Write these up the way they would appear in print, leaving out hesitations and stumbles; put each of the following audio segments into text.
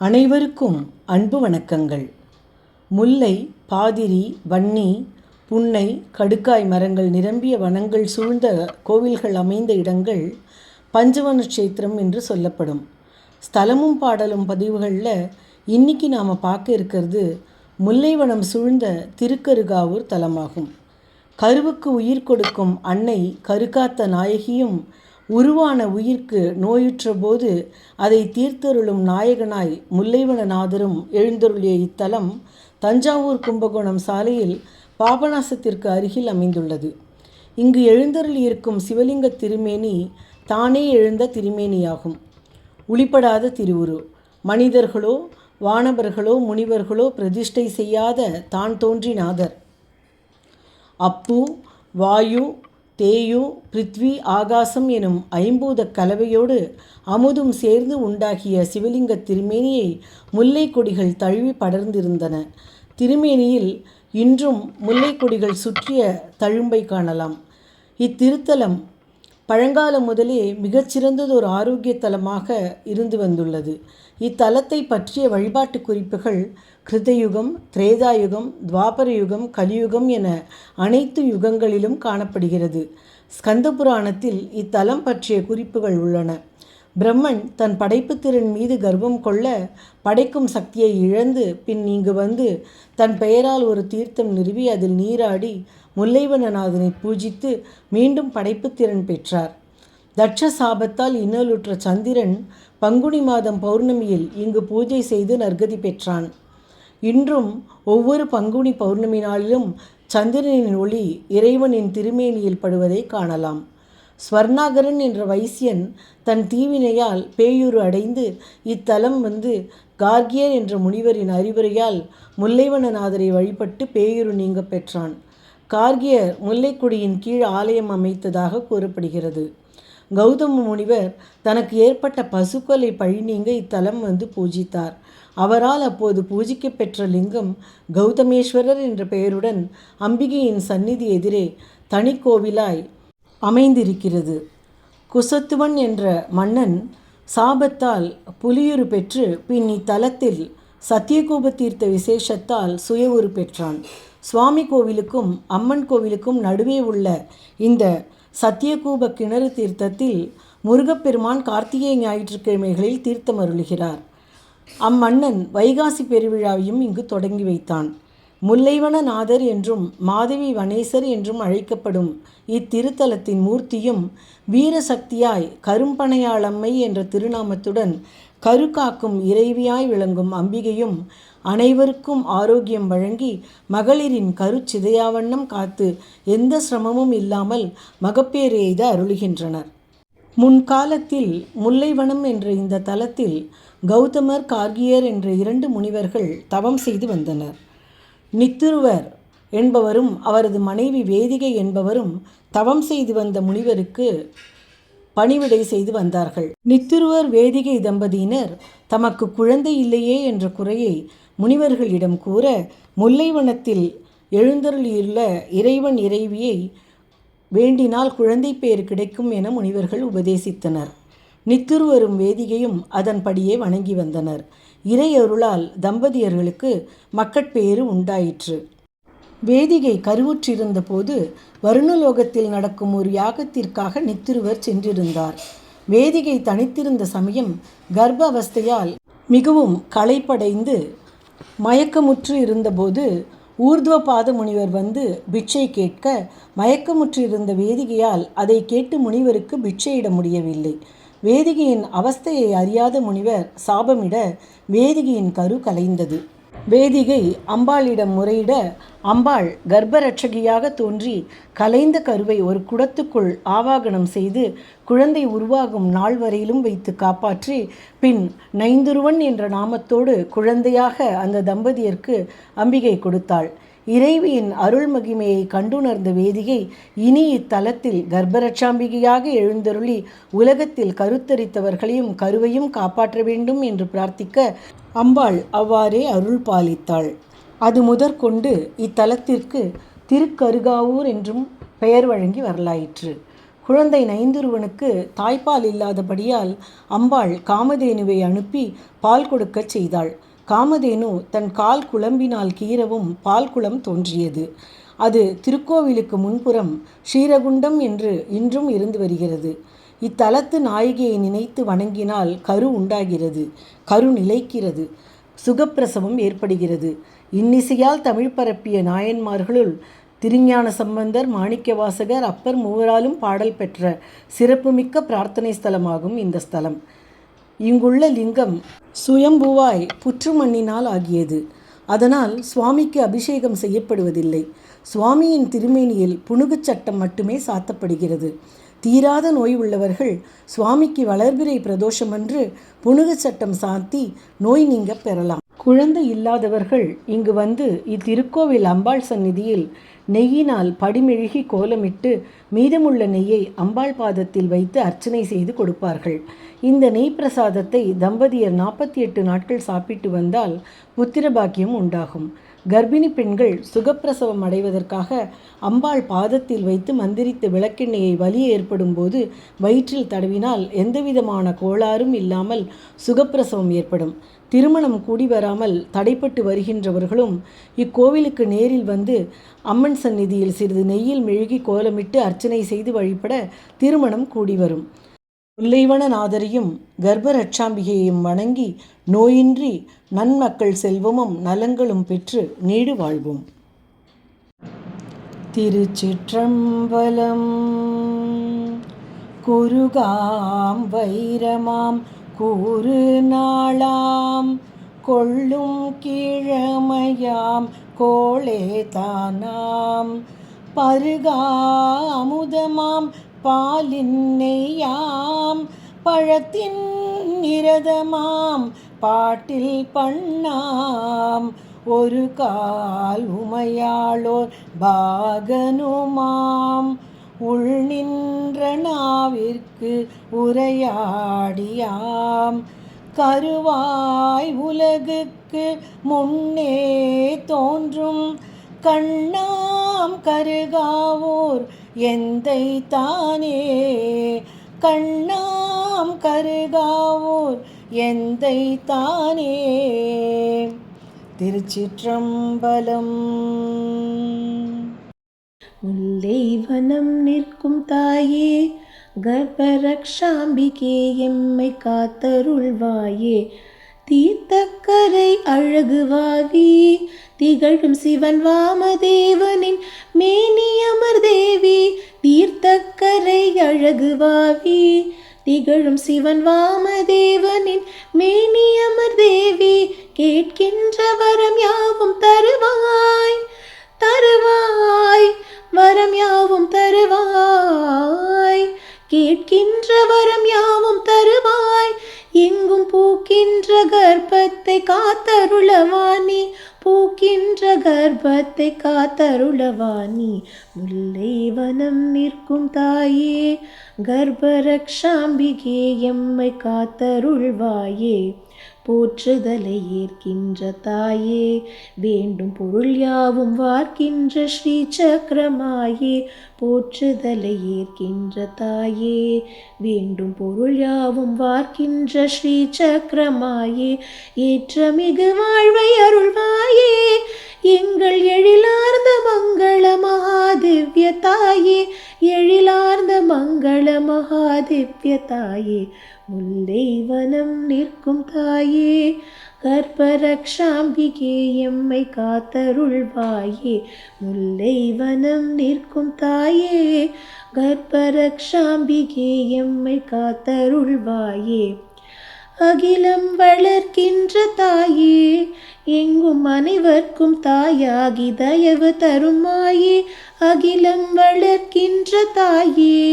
அனைவருக்கும் அன்பு வணக்கங்கள். முல்லை, பாதிரி, வன்னி, புன்னை, கடுக்காய் மரங்கள் நிரம்பிய வனங்கள் சூழ்ந்த கோவில்கள் அமைந்த இடங்கள் பஞ்சவன க்ஷேத்திரம் என்று சொல்லப்படும். ஸ்தலமும் பாடலும் பதிவுகளில் இன்றைக்கி நாம் பார்க்க இருக்கிறது முல்லைவனம் சூழ்ந்த திருக்கருகாவூர் தலமாகும். கருவுக்கு உயிர் கொடுக்கும் அன்னை கருக்காத்த நாயகியும் உருவான உயிர்க்கு நோயுற்ற போது அதை தீர்த்தருளும் நாயகனாய் முல்லைவனநாதரும் எழுந்தருளிய இத்தலம் தஞ்சாவூர் கும்பகோணம் சாலையில் பாபநாசத்திற்கு அருகில் அமைந்துள்ளது. இங்கு எழுந்தருளியிருக்கும் சிவலிங்க திருமேனி தானே எழுந்த திருமேனியாகும். உளிப்படாத திருவுரு. மனிதர்களோ வானவர்களோ முனிவர்களோ பிரதிஷ்டை செய்யாத தான் தோன்றிநாதர். அப்பு, வாயு, தேயு, பிருத்வி, ஆகாசம் எனும் ஐம்பூத கலவையோடு அமுதும் சேர்ந்து உண்டாகிய சிவலிங்க திருமேனியை முல்லை கொடிகள் தழுவி படர்ந்திருந்தன. திருமேனியில் இன்றும் முல்லை கொடிகள் சுற்றிய தழும்பை காணலாம். இத்திருத்தலம் பழங்காலம் முதலே மிகச்சிறந்ததொரு ஆரோக்கிய தலமாக இருந்து வந்துள்ளது. இத்தலத்தை பற்றிய வழிபாட்டு குறிப்புகள் கிருதயுகம், திரேதாயுகம், துவாபர யுகம், கலியுகம் என அனைத்து யுகங்களிலும் காணப்படுகிறது. ஸ்கந்த புராணத்தில் இத்தலம் பற்றிய குறிப்புகள் உள்ளன. பிரம்மன் தன் படைப்புத்திறன் மீது கர்வம் கொள்ள படைக்கும் சக்தியை இழந்து பின் இங்கு வந்து தன் பெயரால் ஒரு தீர்த்தம் நிறுவி அதில் நீராடி முல்லைவனநாதனை பூஜித்து மீண்டும் படைப்புத்திறன் பெற்றார். தட்ச சாபத்தால் இன்னலுற்ற சந்திரன் பங்குனி மாதம் பௌர்ணமியில் இங்கு பூஜை செய்து நற்கதி பெற்றான். இன்றும் ஒவ்வொரு பங்குனி பௌர்ணமி நாளிலும் சந்திரனின் ஒளி இறைவனின் திருமேனியில் படுவதை காணலாம். ஸ்வர்ணாகரன் என்ற வைசியன் தன் தீவினையால் பேயூறு அடைந்து இத்தலம் வந்து கார்கியர் என்ற முனிவரின் அறிவுரையால் முல்லைவனநாதரை வழிபட்டு பேயூறு நீங்க பெற்றான். கார்கியர் முல்லைக்கொடியின் கீழ் ஆலயம் அமைத்ததாக கூறப்படுகிறது. கௌதம முனிவர் தனக்கு ஏற்பட்ட பசுக்கொலை பழி நீங்க இத்தலம் வந்து பூஜித்தார். அவரால் அப்போது பூஜிக்கப்பெற்ற லிங்கம் கௌதமேஸ்வரர் என்ற பெயருடன் அம்பிகையின் சந்நிதி எதிரே தனி கோவிலாய் அமைந்திருக்கிறது. குசத்துவன் என்ற மன்னன் சாபத்தால் புலியுரு பெற்று பின் இத்தலத்தில் சத்தியகோப தீர்த்த விசேஷத்தால் சுய உரு பெற்றான். சுவாமி கோவிலுக்கும் அம்மன் கோவிலுக்கும் நடுவே உள்ள இந்த சத்தியகூப கிணறு தீர்த்தத்தில் முருகப்பெருமான் கார்த்திகை ஞாயிற்றுக்கிழமைகளில் தீர்த்தம் அருளுகிறார். அம்மன்னன் வைகாசி பெருவிழாவையும் இங்கு தொடங்கி வைத்தான். முல்லைவனநாதர் என்றும் மாதவி வனேசர் என்றும் அழைக்கப்படும் இத்திருத்தலத்தின் மூர்த்தியும் வீரசக்தியாய் கரும்பனையாளம்மை என்ற திருநாமத்துடன் கரு காக்கும் இறைவியாய் விளங்கும் அம்பிகையும் அனைவருக்கும் ஆரோக்கியம் வழங்கி மகளிரின் கருச்சிதையாவண்ணம் காத்து எந்த சிரமமும் இல்லாமல் மகப்பேறு எய்த அருளுகின்றனர். முன்காலத்தில் முல்லைவனம் என்ற இந்த தலத்தில் கௌதமர், கார்கியர் என்ற 2 முனிவர்கள் தவம் செய்து வந்தனர். நித்திருவர் என்பவரும் அவரது மனைவி வேதிகை என்பவரும் தவம் செய்து வந்த முனிவருக்கு பணிவிடை செய்து வந்தார்கள். நித்திருவர் வேதிகை தம்பதியினர் தமக்கு குழந்தை இல்லையே என்ற குறையை முனிவர்களிடம் கூற முல்லைவனத்தில் எழுந்தருளியுள்ள இறைவன் இறைவியை வேண்டினால் குழந்தை பேறு கிடைக்கும் என முனிவர்கள் உபதேசித்தனர். நித்திருவரும் வேதிகையும் அதன்படியே வணங்கி வந்தனர். இறையருளால் தம்பதியர்களுக்கு மக்கட்பேறு உண்டாயிற்று. வேதிகை கருவுற்றிருந்த போது வருணலோகத்தில் நடக்கும் ஒரு யாகத்திற்காக நித்திருவர் சென்றிருந்தார். வேதிகை தனித்திருந்த சமயம் கர்ப்ப அவஸ்தையால் மிகவும் களைப்படைந்து மயக்கமுற்று இருந்தபோது ஊர்துவபாத முனிவர் வந்து பிட்சை கேட்க மயக்கமுற்று இருந்த வேதிகையால் அதை கேட்டு முனிவருக்கு பிட்சையிட முடியவில்லை. வேதிகையின் அவஸ்தையை அறியாத முனிவர் சாபமிட வேதிகையின் கரு கலைந்தது. வேதிகை அம்பாளிடம் முறையிட அம்பாள் கர்ப்பரட்சகியாக தோன்றி கலைந்த கருவை ஒரு குடத்துக்குள் ஆவாகனம் செய்து குழந்தை உருவாகும் நாள் வரையிலும் வைத்து காப்பாற்றி பின் நைந்துருவன் என்ற நாமத்தோடு குழந்தையாக அந்த தம்பதியருக்கு அம்பிகை கொடுத்தாள். இறைவியின் அருள் மகிமையை கண்டுணர்ந்த வேதிகை இனி இத்தலத்தில் கர்ப்பரட்சாம்பிகையாக எழுந்தருளி உலகத்தில் கருத்தரித்தவர்களையும் கருவையும் காப்பாற்ற வேண்டும் என்று பிரார்த்திக்க அம்பாள் அவ்வாறே அருள் பாலித்தாள். அது முதற்கொண்டு இத்தலத்திற்கு திருக்கருகாவூர் என்றும் பெயர் வழங்கி வரலாயிற்று. குழந்தை நைந்துருவனுக்கு தாய்ப்பால் இல்லாதபடியால் அம்பாள் காமதேனுவை அனுப்பி பால் கொடுக்கச் செய்தாள். காமதேனு தன் கால் குழம்பினால் கீறவும் பால் குளம் தோன்றியது. அது திருக்கோவிலுக்கு முன்புறம் ஸ்ரீரகுண்டம் என்று இன்றும் இருந்து வருகிறது. இத்தலத்து நாயகியை நினைத்து வணங்கினால் கரு உண்டாகிறது, கரு நிலைக்கிறது, சுகப்பிரசவம் ஏற்படுகிறது. இன்னிசையால் தமிழ் பரப்பிய நாயன்மார்களுள் திருஞான சம்பந்தர், மாணிக்கவாசகர், அப்பர் மூவராலும் பாடல் பெற்ற சிறப்புமிக்க பிரார்த்தனை ஸ்தலமாகும் இந்த ஸ்தலம். இங்குள்ள லிங்கம் சுயம்புவாய் புற்று மண்ணினால் ஆகியது. அதனால் சுவாமிக்கு அபிஷேகம் செய்யப்படுவதில்லை. சுவாமியின் திருமேனியில் புனுகுச் சட்டம் மட்டுமே சாத்தப்படுகிறது. தீராத நோய் உள்ளவர்கள் சுவாமிக்கு வளர்பிறை பிரதோஷமன்று புனுகுச் சட்டம் சாத்தி நோய் நீங்க பெறலாம். குழந்தை இல்லாதவர்கள் இங்கு வந்து இத்திருக்கோவில் அம்பாள் சந்நிதியில் நெய்யினால் படிமெழுகி கோலமிட்டு மீதமுள்ள நெய்யை அம்பாள் பாதத்தில் வைத்து அர்ச்சனை செய்து கொடுப்பார்கள். இந்த நெய் பிரசாதத்தை தம்பதியர் 48 நாட்கள் சாப்பிட்டு வந்தால் புத்திர பாக்கியம் உண்டாகும். கர்ப்பிணி பெண்கள் சுகப்பிரசவம் அடைவதற்காக அம்பாள் பாதத்தில் வைத்து மந்திரித்த விளக்கெண்ணெயை வலி ஏற்படும் போது வயிற்றில் தடவினால் எந்தவிதமான கோளாறும் இல்லாமல் சுகப்பிரசவம் ஏற்படும். திருமணம் கூடி வராமல் தடைப்பட்டு வருகின்றவர்களும் இக்கோவிலுக்கு நேரில் வந்து அம்மன் சந்நிதியில் சிறிது நெய்யில் மெழுகி கோலமிட்டு அர்ச்சனை செய்து வழிபட திருமணம் கூடி வரும். முல்லைவனநாதரையும் கர்ப்பரட்சாம்பிகையையும் வணங்கி நோயின்றி நன்மக்கள் செல்வமும் நலங்களும் பெற்று நீடு வாழ்வோம். திருச்சிற்றம்பலம். குருகாம் வைரமாம் கூறு நாளாம் கொள்ளும் கீழமையாம் கோளே தானாம் பருகாமுதமாம் பாலின் நெய்யாம் பழத்தின் நிரதமாம் பாட்டில் பண்ணாம் ஒரு கால் உமையாளோர் பாகனுமாம் உள் நின்ற நாவிற்கு உரையாடியாம் கருவாய் உலகுக்கு முன்னே தோன்றும் கண்ணாம் கருகாவோர் எந்தை தானே கண்ணாம் கருகாவோர் எந்தை தானே. திருச்சிற்றம்பலம். முல்லை வனம் நிற்கும் தாயே கர்ப்பரக்ஷாம்பிகே எம்மை காத்தருள்வாயே தீர்த்தக்கரை அழகுவாவி திகழும் சிவன் வாமதேவனின் மேனியமர் தேவி தீர்த்தக்கரை அழகுவாவி திகழும் சிவன் வாமதேவனின் மேனியமர் தேவி கேட்கின்ற வரம் யாவும் தருவாய் தருவாய் வரம் யாவும் தருவாய் கேட்கின்ற வரம் யாவும் தருவாய் எங்கும் பூக்கின்ற கர்ப்பத்தை காத்தருளவாணி பூக்கின்ற கர்ப்பத்தை காத்தருளவாணி முல்லை வனம் நிற்கும் தாயே கர்ப்பரக்ஷாம்பிகே எம்மை காத்தருள்வாயே போற்றுதலை ஏற்கின்ற தாயே வேண்டும் பொருள் யாவும் வார்க்கின்ற ஸ்ரீ சக்கரமாயே போற்றுதலை ஏற்கின்ற தாயே வேண்டும் பொருள் யாவும் வார்க்கின்ற ஸ்ரீ சக்கரமாயே ஏற்றமிகு வாழ்வை அருள்வாயே எங்கள் எழிலார்ந்த மங்கள மகாதிவ்ய தாயே எழிலார்ந்த மங்கள மகாதிவ்ய தாயே முல்லை வனம் நிற்கும் தாயே கர்ப்பரக்ஷாம்பிகே எம்மை காத்தருள்வாயே முல்லை வனம் நிற்கும் தாயே கர்ப்பரக்ஷாம்பிகே எம்மை காத்தருள்வாயே அகிலம் வளர்க்கின்ற தாயே எங்கும் அனைவர்க்கும் தாயாகி தயவு தருமாயே அகிலம் வளர்க்கின்ற தாயே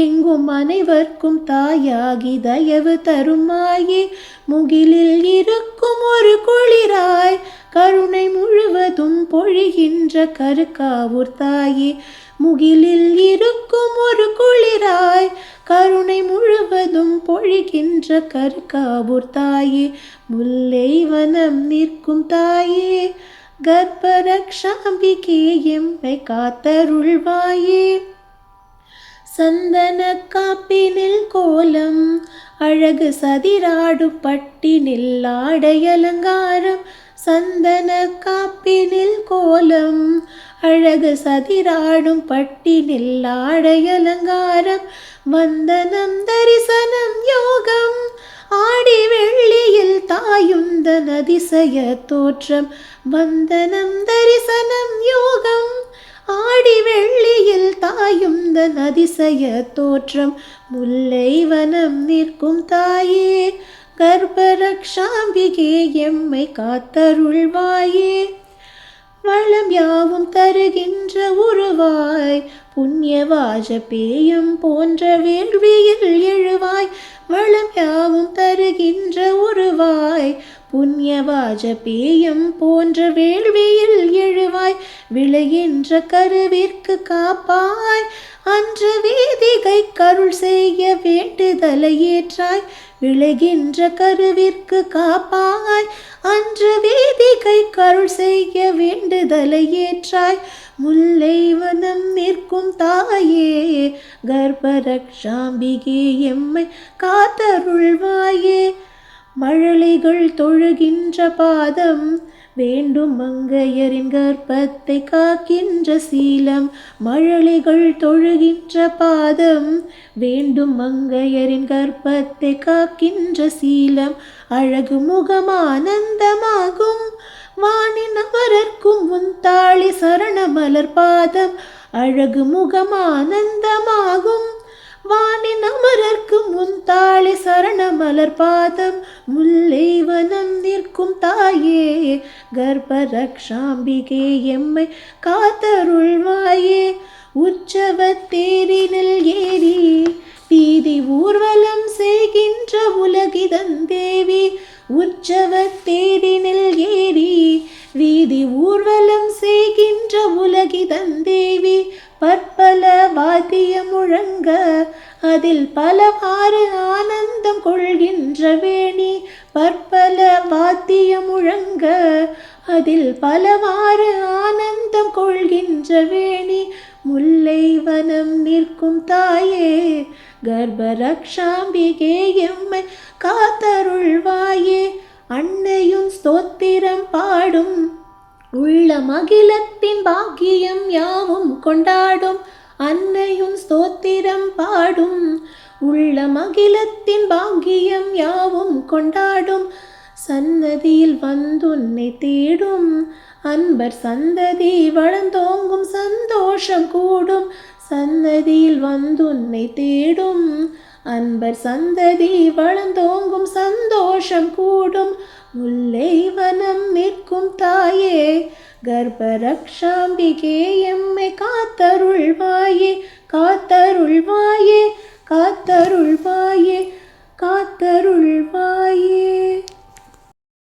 எங்கும் அனைவர்க்கும் தாயாகி தயவு தருமாயே முகிலில் இருக்கும் ஒரு குளிராய் கருணை முழுவதும் பொழிகின்ற கருக்காவூர் தாயே முகிலில் இருக்கும் ஒரு குளிராய் கருணை முழுவதும் பொழிகின்ற கருக்காவூர் தாயே முல்லை வனம் நிற்கும் தாயே கர்ப்பரக்ஷாம்பிகே எம்மை காத்தருள்வாயே சந்தன காப்பினில் கோலம் அழகு சதிராடும் பட்டினில் ஆடையலங்காரம். சந்தன காப்பினில் கோலம் அழகு சதிராடும் பட்டினில் ஆடையலங்காரம். வந்தனம் தரிசனம் யோகம் ஆடி வெள்ளியில் தாயுந்தன் அதிசய தோற்றம். வந்தனம் தரிசனம் யோகம் ஆடி வெள்ளியில் தாயுந்தன் அதிசய தோற்றம். முல்லை வனம் நிற்கும் தாயே கர்ப்பரக்ஷாம்பிகே எம்மை காத்தருள்வாயே. வளம் யாவும் தருகின்ற உருவாய் புண்ணிய வாஜபேயம் போன்ற வேள்வியில் எழுவாய். வளம் யாவும் தருகின்ற உருவாய் புண்ணிய வாஜபேயம் போன்ற வேள்வியில் எழுவாய். விளைகின்ற கருவிற்கு காப்பாய் அன்று வேதிகை கருள் செய்ய வேண்டுதலை ஏற்றாய். விளைகின்ற கருவிற்கு காப்பாய் அன்று வேதிகை கருள் செய்ய வேண்டுதலை ஏற்றாய். முல்லை வனம் நிற்கும் தாயே கர்ப்பரக்ஷாம்பிகே எம்மை காத்தருள்வாயே. மழலைகள் தொழுகின்ற பாதம் வேண்டும் மங்கையரின் கர்ப்பத்தை காக்கின்ற சீலம். மழலைகள் தொழுகின்ற பாதம் வேண்டும் மங்கையரின் கர்ப்பத்தை காக்கின்ற சீலம். அழகு முகமானந்தமாகும் வானின் அமரர்க்கும் உன் தாளி சரண மலர் பாதம். அழகு முகமானந்தமாகும் வானின் அமரர்க்கும் உன் தாளி சரண மலர் பாதம். முல்லை வனம் நிற்கும் தாயே கர்ப்பரக்ஷாம்பிகே எம்மை காத்தருள்வாயே. உற்சவத் தேரினில் ஏறி வீதி ஊர்வலம் செய்கின்ற உலகிதன் தேவி. உற்சவத் தேரினில் ஏறி வீதி ஊர்வலம் செய்கின்ற உலகிதன் தேவி. பற்பல வாத்தியம் முழங்க அதில் பலவாறு ஆனந்தம் கொள்கின்ற வேணி. பற்பல வாத்தியம் முழங்க அதில் பலவாறு ஆனந்தம் கொள்கின்ற வேணி. முல்லை வனம் நிற்கும் தாயே கர்ப்பரக்ஷாம்பிகே எம்மை காத்தருள்வாயே. அன்னையும் ஸ்தோத்திரம் பாடும் உள்ள மகிழத்தின் பாக்கியம் யாவும் கொண்டாடும். அன்னையும் ஸ்தோத்திரம் பாடும் உள்ள மகிழத்தின் பாக்கியம் யாவும் கொண்டாடும். சன்னதியில் வந்துன்னை தேடும் அன்பர் சந்ததி வளர்ந்தோங்கும் சந்தோஷம் கூடும். சன்னதியில் வந்துன்னை தேடும் அன்பர் சந்ததி வளர்ந்தோங்கும் சந்தோஷம் கூடும். முல்லை வனம் நிற்கும் தாயே கர்ப்பரக்ஷாம்பிகே எம்மை காத்தருள்வாயே காத்தருள்வாயே காத்தருள்வாயே.